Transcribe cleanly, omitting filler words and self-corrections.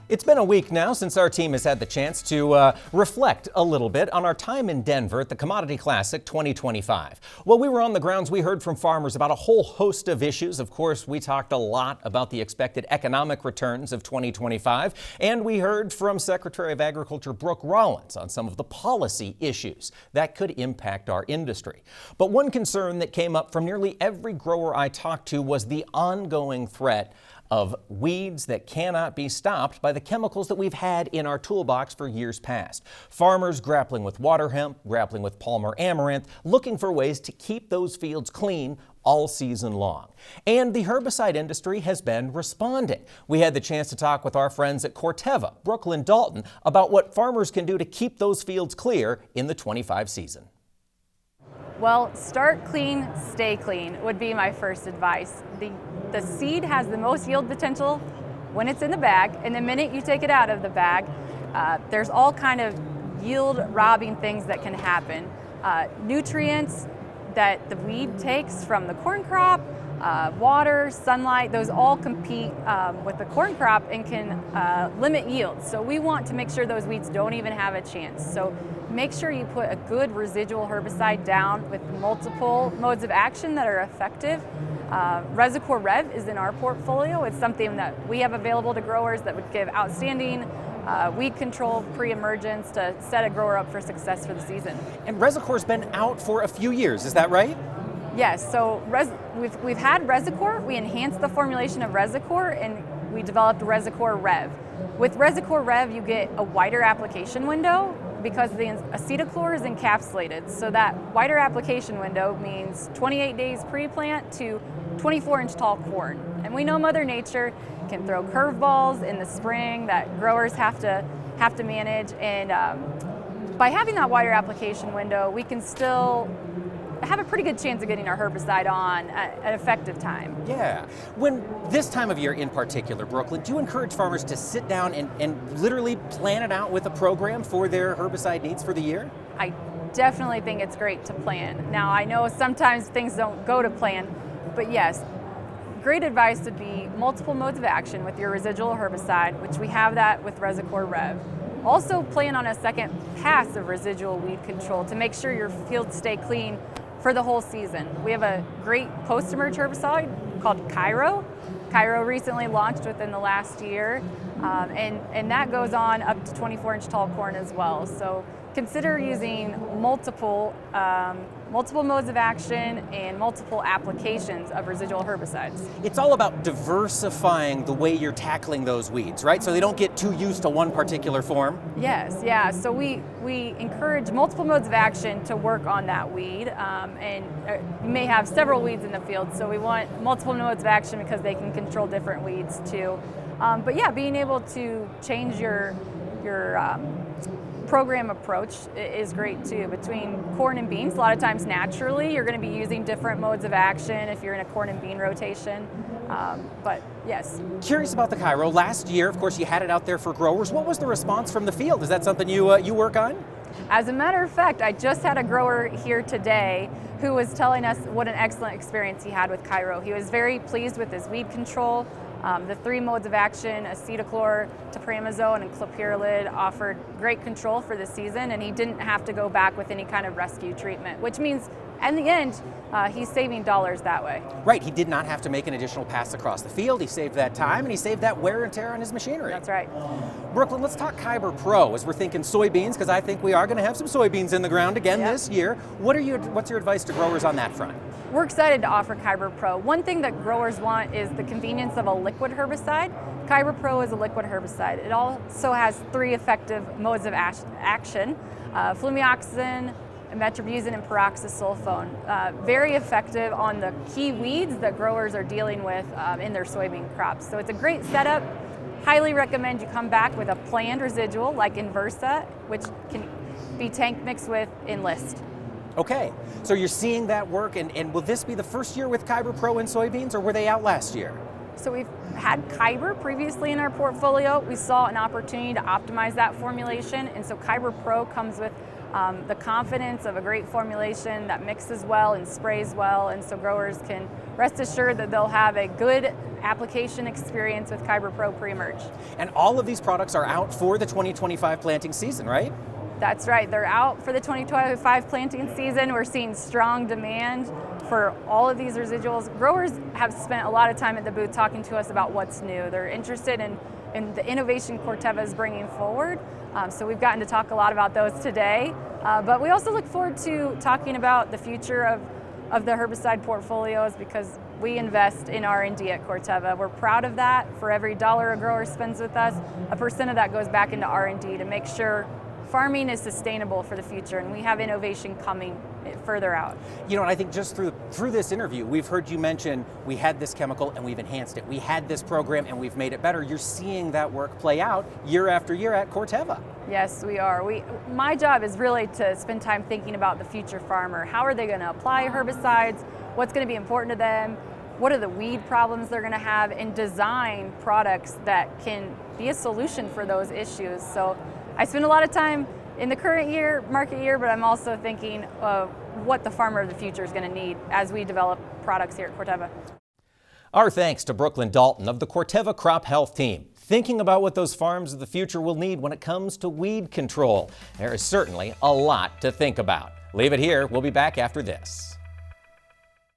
It's been a week now since our team has had the chance to reflect a little bit on our time in Denver at the Commodity Classic 2025. While we were on the grounds, we heard from farmers about a whole host of issues. Of course, we talked a lot about the expected economic returns of 2025, and we heard from Secretary of Agriculture Brooke Rollins on some of the policy issues that could impact our industry. But one concern that came up from nearly every grower I talked to was the ongoing threat of weeds that cannot be stopped by the chemicals that we've had in our toolbox for years past. Farmers grappling with water hemp, grappling with Palmer amaranth, looking for ways to keep those fields clean all season long. And the herbicide industry has been responding. We had the chance to talk with our friends at Corteva, BROOKLYNNE Dalton, about what farmers can do to keep those fields clear in the 25 season. Well, start clean, stay clean would be my first advice. The seed has the most yield potential when it's in the bag, and the minute you take it out of the bag, there's all kind of yield robbing things that can happen. Nutrients that the weed takes from the corn crop, water, sunlight, those all compete with the corn crop and can limit yields. So we want to make sure those weeds don't even have a chance. So make sure you put a good residual herbicide down with multiple modes of action that are effective. Resicor Rev is in our portfolio. It's something that we have available to growers that would give outstanding weed control pre-emergence to set a grower up for success for the season. And Resicor's been out for a few years, is that right? Yes, so we've had Resicor, we enhanced the formulation of Resicor, and we developed Resicor Rev. With Resicor Rev, you get a wider application window because the acetochlor is encapsulated. So that wider application window means 28 days pre-plant to 24-inch tall corn. And we know Mother Nature can throw curveballs in the spring that growers have to manage. And by having that wider application window, we can still have a pretty good chance of getting our herbicide on at an effective time. Yeah. When this time of year in particular, BROOKLYNNE, do you encourage farmers to sit down and literally plan it out with a program for their herbicide needs for the year? I definitely think it's great to plan. Now, I know sometimes things don't go to plan, but yes, great advice would be multiple modes of action with your residual herbicide, which we have that with Resicor Rev. Also plan on a second pass of residual weed control to make sure your fields stay clean for the whole season. We have a great post-emerge herbicide called Cairo. Cairo recently launched within the last year, and that goes on up to 24-inch tall corn as well. So consider using multiple modes of action and multiple applications of residual herbicides. It's all about diversifying the way you're tackling those weeds, right? So they don't get too used to one particular form? Yes, yeah. So we encourage multiple modes of action to work on that weed, and you may have several weeds in the field, so we want multiple modes of action because they can control different weeds too. But yeah, being able to change your program approach is great too. Between corn and beans, a lot of times naturally you're going to be using different modes of action if you're in a corn and bean rotation. But yes. Curious about the Cairo. Last year, of course, you had it out there for growers. What was the response from the field? Is that something you work on? As a matter of fact, I just had a grower here today who was telling us what an excellent experience he had with Cairo. He was very pleased with his weed control. The three modes of action, acetochlor, topramazole, and clopyralid, offered great control for the season, and he didn't have to go back with any kind of rescue treatment, which means in the end, he's saving dollars that way. Right, he did not have to make an additional pass across the field. He saved that time, and he saved that wear and tear on his machinery. That's right. BROOKLYNNE, let's talk Kyber Pro as we're thinking soybeans, because I think we are going to have some soybeans in the ground again this year. What's your advice to growers on that front? We're excited to offer Kyber Pro. One thing that growers want is the convenience of a liquid herbicide. Kyber Pro is a liquid herbicide. It also has three effective modes of action, flumioxazin, metribuzin, and peroxysulfone. Very effective on the key weeds that growers are dealing with in their soybean crops. So it's a great setup. Highly recommend you come back with a planned residual like Inversa, which can be tank mixed with Enlist. Okay, so you're seeing that work, and will this be the first year with Kyber Pro in soybeans, or were they out last year? So we've had Kyber previously in our portfolio. We saw an opportunity to optimize that formulation, and so Kyber Pro comes with the confidence of a great formulation that mixes well and sprays well, and so growers can rest assured that they'll have a good application experience with Kyber Pro pre-emerge. And all of these products are out for the 2025 planting season, right? That's right, they're out for the 2025 planting season. We're seeing strong demand for all of these residuals. Growers have spent a lot of time at the booth talking to us about what's new. They're interested in the innovation Corteva is bringing forward. So we've gotten to talk a lot about those today. But we also look forward to talking about the future of the herbicide portfolios, because we invest in R&D at Corteva. We're proud of that. For every dollar a grower spends with us, 1% of that goes back into R&D to make sure farming is sustainable for the future, and we have innovation coming further out. You know, and I think just through this interview, we've heard you mention we had this chemical and we've enhanced it. We had this program and we've made it better. You're seeing that work play out year after year at Corteva. Yes, we are. My job is really to spend time thinking about the future farmer. How are they going to apply herbicides? What's going to be important to them? What are the weed problems they're going to have? And design products that can be a solution for those issues. So I spend a lot of time in the current year, market year, but I'm also thinking of what the farmer of the future is going to need as we develop products here at Corteva. Our thanks to BROOKLYNNE Dalton of the Corteva Crop Health Team, thinking about what those farms of the future will need when it comes to weed control. There is certainly a lot to think about. Leave it here. We'll be back after this.